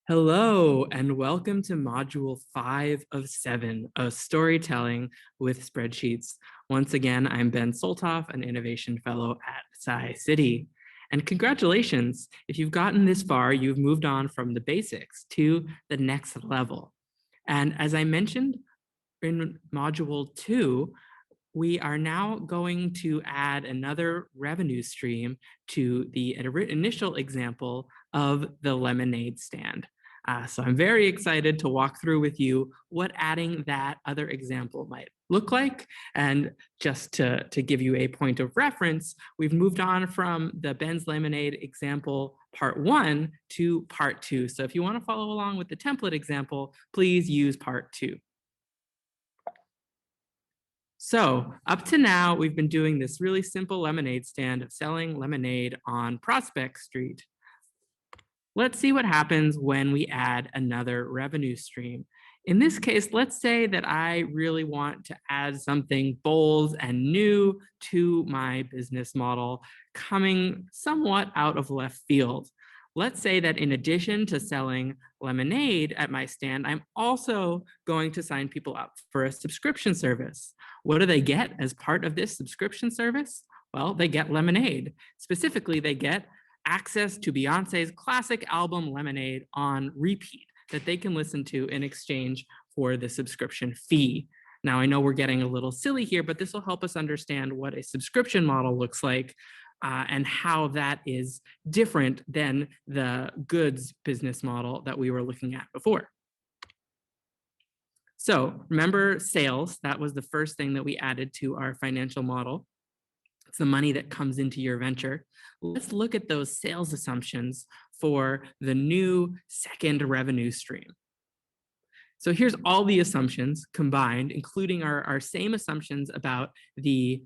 Hello, and welcome to Module 5 of 7 of Storytelling with Spreadsheets. Once again, I'm Ben Soltoff, an Innovation Fellow at Sci-City. And congratulations, if you've gotten this far, you've moved on from the basics to the next level. And as I mentioned in Module 2, we are now going to add another revenue stream to the initial example of the lemonade stand. So I'm very excited to walk through with you what adding that other example might look like. And just to give you a point of reference, we've moved on from the Ben's Lemonade example part 1 to part 2. So if you want to follow along with the template example, please use part 2. So up to now, we've been doing this really simple lemonade stand of selling lemonade on Prospect Street. Let's see what happens when we add another revenue stream. In this case, let's say that I really want to add something bold and new to my business model, coming somewhat out of left field. Let's say that in addition to selling lemonade at my stand, I'm also going to sign people up for a subscription service. What do they get as part of this subscription service? Well, they get lemonade. Specifically, they get access to Beyonce's classic album Lemonade on repeat that they can listen to in exchange for the subscription fee. Now, I know we're getting a little silly here, but this will help us understand what a subscription model looks like and how that is different than the goods business model that we were looking at before. So remember sales, that was the first thing that we added to our financial model. It's the money that comes into your venture. Let's look at those sales assumptions for the new second revenue stream. So here's all the assumptions combined, including our same assumptions about the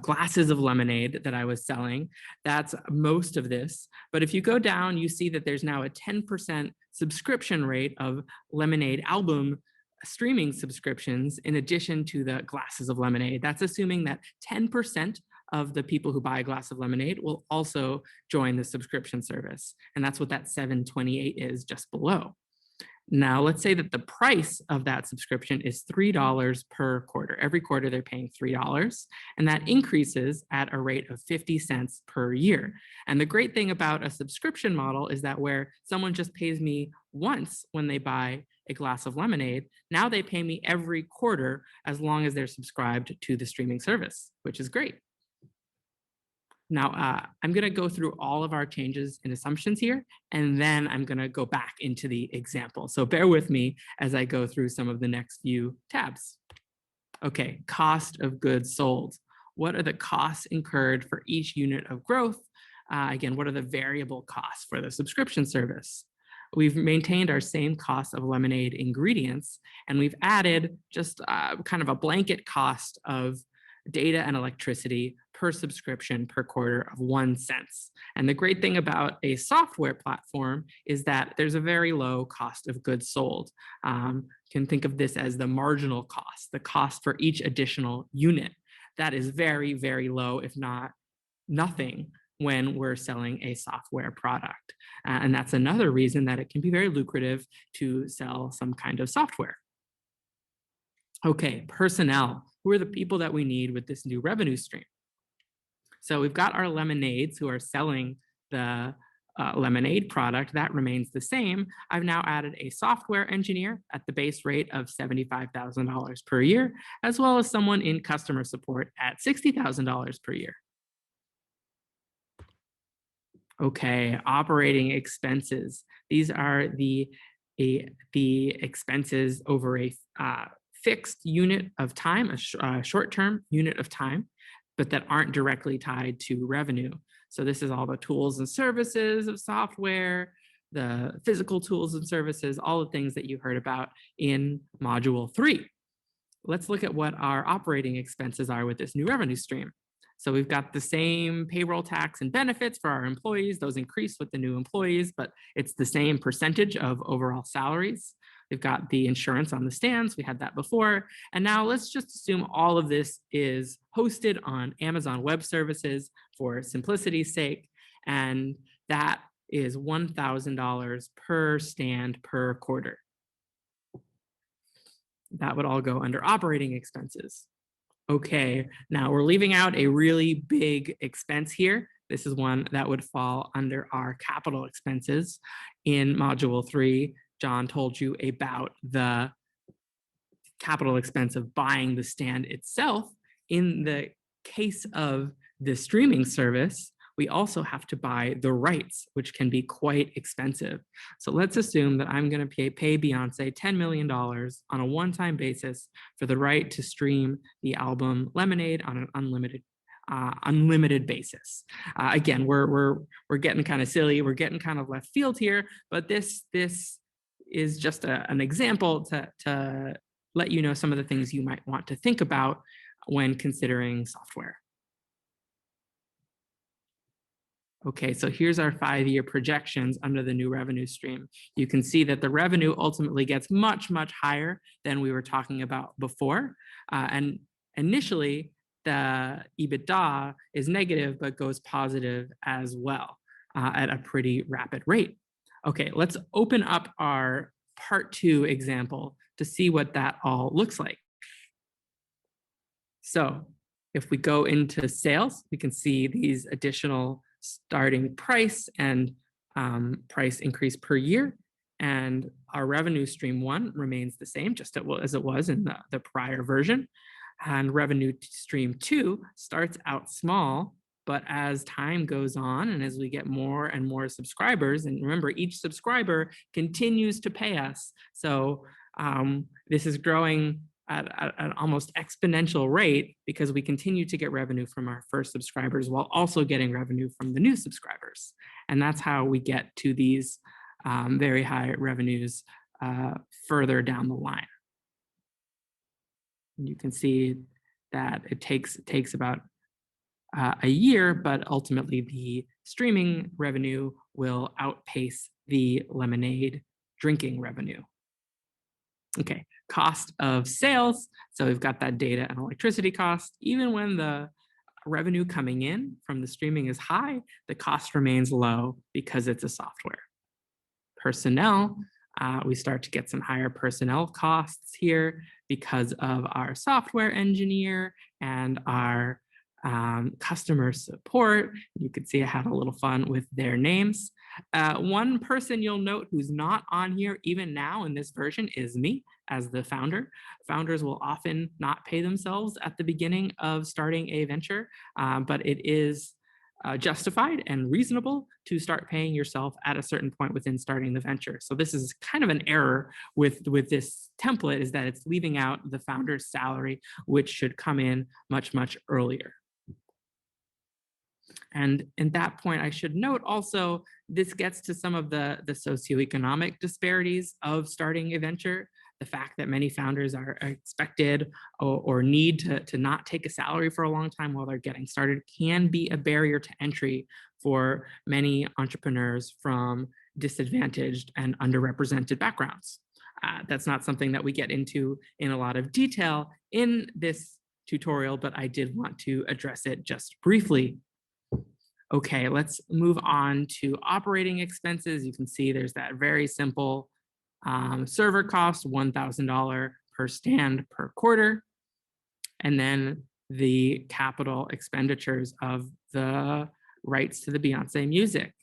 glasses of lemonade that I was selling. That's most of this. But if you go down, you see that there's now a 10% subscription rate of lemonade album streaming subscriptions in addition to the glasses of lemonade. That's assuming that 10% of the people who buy a glass of lemonade will also join the subscription service. And that's what that 728 is just below. Now, let's say that the price of that subscription is $3 per quarter. Every quarter, they're paying $3, and that increases at a rate of 50 cents per year. And the great thing about a subscription model is that where someone just pays me once when they buy a glass of lemonade, now they pay me every quarter as long as they're subscribed to the streaming service, which is great. Now, I'm going to go through all of our changes and assumptions here, and then I'm going to go back into the example. So bear with me as I go through some of the next few tabs. Okay, cost of goods sold. What are the costs incurred for each unit of growth? Again, what are the variable costs for the subscription service? We've maintained our same cost of lemonade ingredients, and we've added just kind of a blanket cost of data and electricity per subscription per quarter of 1 cent. And the great thing about a software platform is that there's a very low cost of goods sold. You can think of this as the marginal cost, the cost for each additional unit. That is very, very low, if not nothing, when we're selling a software product. And that's another reason that it can be very lucrative to sell some kind of software. Okay, personnel. Who are the people that we need with this new revenue stream? So we've got our lemonades who are selling the lemonade product. That remains the same. I've now added a software engineer at the base rate of $75,000 per year, as well as someone in customer support at $60,000 per year. Okay, operating expenses. These are the expenses over a fixed unit of time, a short-term unit of time, but that aren't directly tied to revenue. So this is all the tools and services of software, the physical tools and services, all the things that you heard about in Module 3. Let's look at what our operating expenses are with this new revenue stream. So we've got the same payroll tax and benefits for our employees. Those increase with the new employees, but it's the same percentage of overall salaries. We've got the insurance on the stands. We had that before. And now let's just assume all of this is hosted on Amazon Web Services for simplicity's sake. And that is $1,000 per stand per quarter. That would all go under operating expenses. Okay, now we're leaving out a really big expense here. This is one that would fall under our capital expenses. In Module 3, John told you about the capital expense of buying the stand itself. In the case of the streaming service, we also have to buy the rights, which can be quite expensive. So let's assume that I'm going to pay Beyonce $10 million on a one-time basis for the right to stream the album Lemonade on an unlimited basis. Again, we're getting kind of silly. We're getting kind of left field here, but this is just an example to let you know some of the things you might want to think about when considering software. Okay, so here's our 5-year projections under the new revenue stream. You can see that the revenue ultimately gets much, much higher than we were talking about before. And initially, the EBITDA is negative, but goes positive as well at a pretty rapid rate. Okay, let's open up our part 2 example to see what that all looks like. So if we go into sales, we can see these additional starting price and price increase per year. And our revenue stream 1 remains the same, just as it was in the prior version. And revenue stream 2 starts out small, but as time goes on and as we get more and more subscribers, and remember, each subscriber continues to pay us. So this is growing at an almost exponential rate because we continue to get revenue from our first subscribers while also getting revenue from the new subscribers. And that's how we get to these very high revenues further down the line. You can see that it takes about a year, but ultimately the streaming revenue will outpace the Lemonade drinking revenue. Okay, cost of sales. So we've got that data and electricity cost. Even when the revenue coming in from the streaming is high, the cost remains low because it's a software. Personnel, we start to get some higher personnel costs here because of our software engineer and our customer support. You can see I had a little fun with their names. One person you'll note who's not on here even now in this version is me as the founder. Founders will often not pay themselves at the beginning of starting a venture, but it is justified and reasonable to start paying yourself at a certain point within starting the venture. So this is kind of an error with this template, is that it's leaving out the founder's salary, which should come in much, much earlier. And at that point, I should note also, this gets to some of the socioeconomic disparities of starting a venture. The fact that many founders are expected or need to not take a salary for a long time while they're getting started can be a barrier to entry for many entrepreneurs from disadvantaged and underrepresented backgrounds. That's not something that we get into in a lot of detail in this tutorial, but I did want to address it just briefly. Okay, let's move on to operating expenses. You can see there's that very simple server cost, $1,000 per stand per quarter. And then the capital expenditures of the rights to the Beyonce music.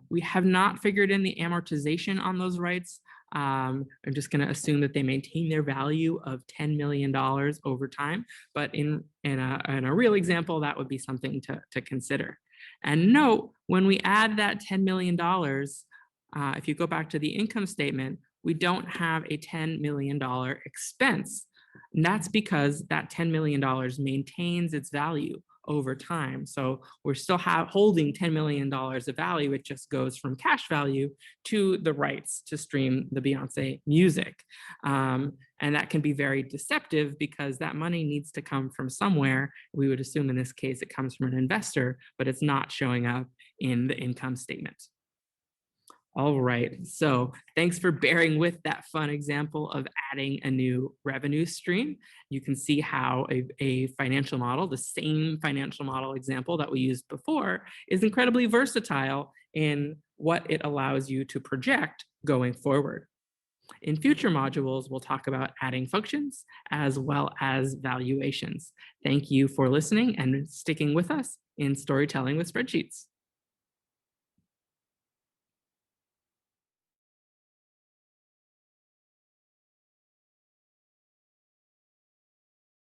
We have not figured in the amortization on those rights. I'm just going to assume that they maintain their value of $10 million over time. But in a real example, that would be something to consider. And note, when we add that $10 million, if you go back to the income statement, we don't have a $10 million expense. And that's because that $10 million maintains its value over time. So we're still holding $10 million of value. It just goes from cash value to the rights to stream the Beyonce music. And that can be very deceptive because that money needs to come from somewhere. We would assume in this case, it comes from an investor, but it's not showing up in the income statement. All right. So thanks for bearing with that fun example of adding a new revenue stream. You can see how a financial model, the same financial model example that we used before, is incredibly versatile in what it allows you to project going forward. In future modules, we'll talk about adding functions as well as valuations. Thank you for listening and sticking with us in storytelling with spreadsheets.